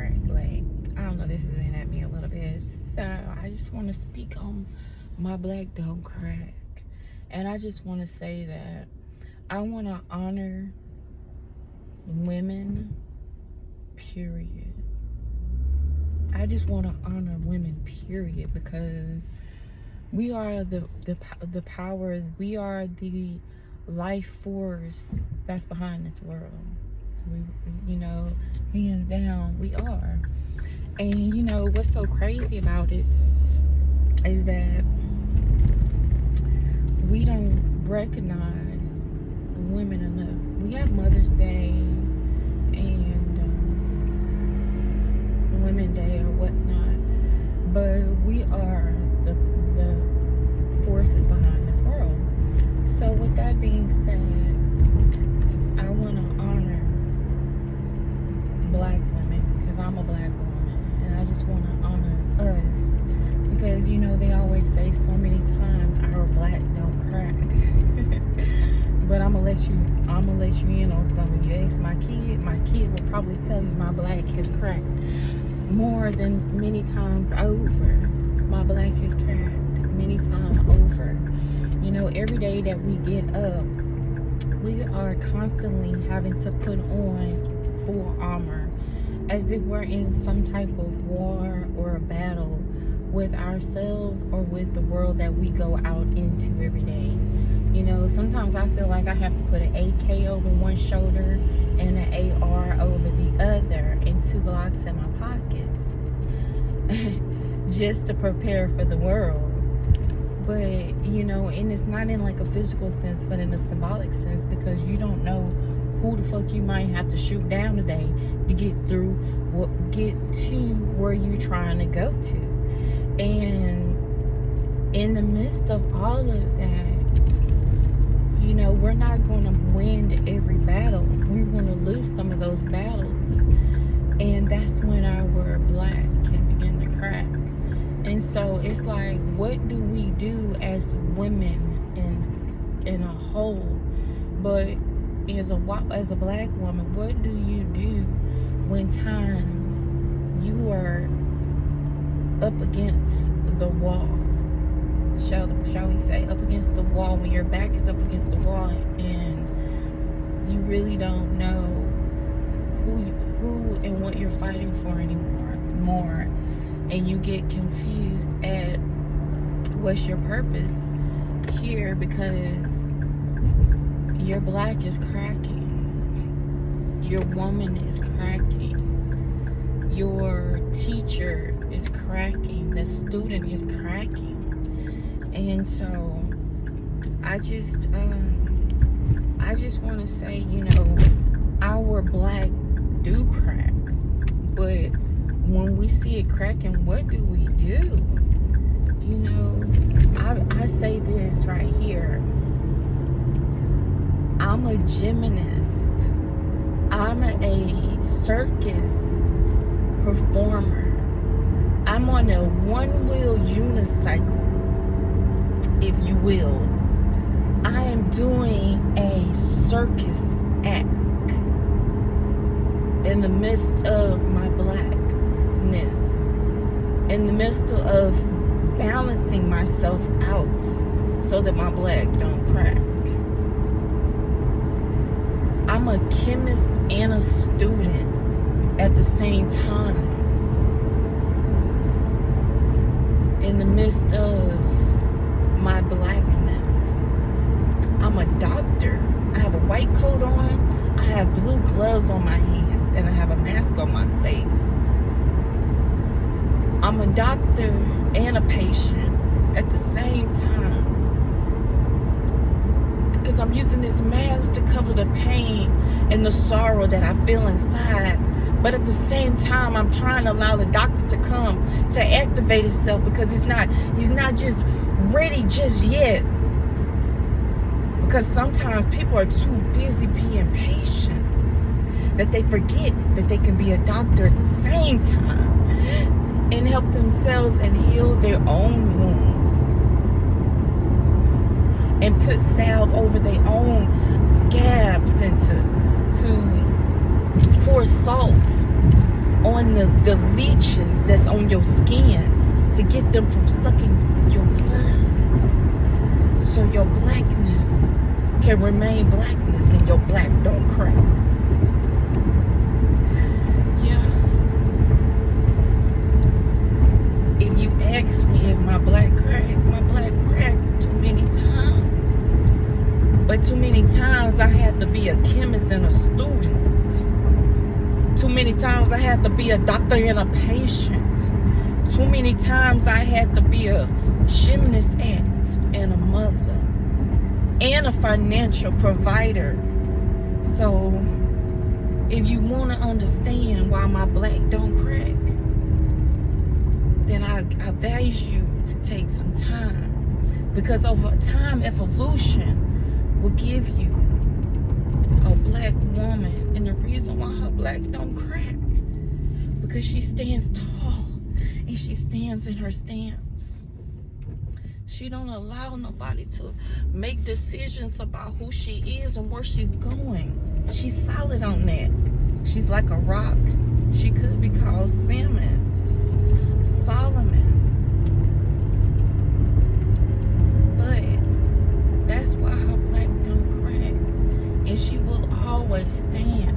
crack. Like, I don't know, this has been at me a little bit. So I just want to speak on my black don't crack. And I just want to say that I want to honor women, period. I just want to honor women, period, because we are the power, we are the life force that's behind this world. We, hands down, we are. And what's so crazy about it is that we don't recognize women enough. We have Mother's Day and Women's Day or whatnot, but we are the forces behind this world. So with that being said, I want to honor black women because I'm a black woman, and I just want to honor us because they always say so many times our black don't crack. But I'm gonna let you in on something. You ask my kid will probably tell you my black has cracked more than many times over. My black has cracked many times over. Every day that we get up, we are constantly having to put on full armor as if we're in some type of war or a battle with ourselves or with the world that we go out into every day. Sometimes I feel like I have to put an AK over one shoulder and an AR over the other and 2 Glocks in my pockets just to prepare for the world. But, and it's not in like a physical sense, but in a symbolic sense, because you don't know who the fuck you might have to shoot down today to get to where you're trying to go to. And in the midst of all of that, we're not going to win every battle. We're going to lose some of those battles. And that's when our black can begin to crack. And so it's like, what do we do as women in a whole? But as a black woman, what do you do when times you are up against the wall? Shall we say, up against the wall, when your back is up against the wall and you really don't know who and what you're fighting for anymore, and you get confused at what's your purpose here because your black is cracking, your woman is cracking, your teacher is cracking, the student is cracking. And so I just want to say, our black do crack, but when we see it cracking, what do we do? I say this right here. I'm a gymnast. I'm a circus performer. I'm on a one-wheel unicycle, if you will. I am doing a circus act in the midst of my blackness, in the midst of balancing myself out so that my black don't crack. I'm a chemist and a student at the same time, in the midst of my blackness. I'm a doctor. I have a white coat on, I have blue gloves on my hands, and I have a mask on my face. I'm a doctor and a patient at the same time, because I'm using this mask to cover the pain and the sorrow that I feel inside. But at the same time, I'm trying to allow the doctor to come to activate himself, because he's not just ready just yet. Because sometimes people are too busy being patient that they forget that they can be a doctor at the same time and help themselves and heal their own wounds and put salve over their own scabs and to pour salt on the leeches that's on your skin to get them from sucking your blood. So your blackness can remain blackness and your black don't crack. Yeah. If you ask me if my black cracked too many times. But too many times I had to be a chemist and a student. Too many times I had to be a doctor and a patient. Too many times I had to be a gymnast and a mother and a financial provider. So if you want to understand why my black don't crack, then I advise you to take some time, because over time evolution will give you a black woman. And the reason why her black don't crack, because she stands tall and she stands in her stance. She don't allow nobody to make decisions about who she is and where she's going. She's solid on that. She's like a rock. She could be called Solomon. But that's why her black don't crack. And she will always stand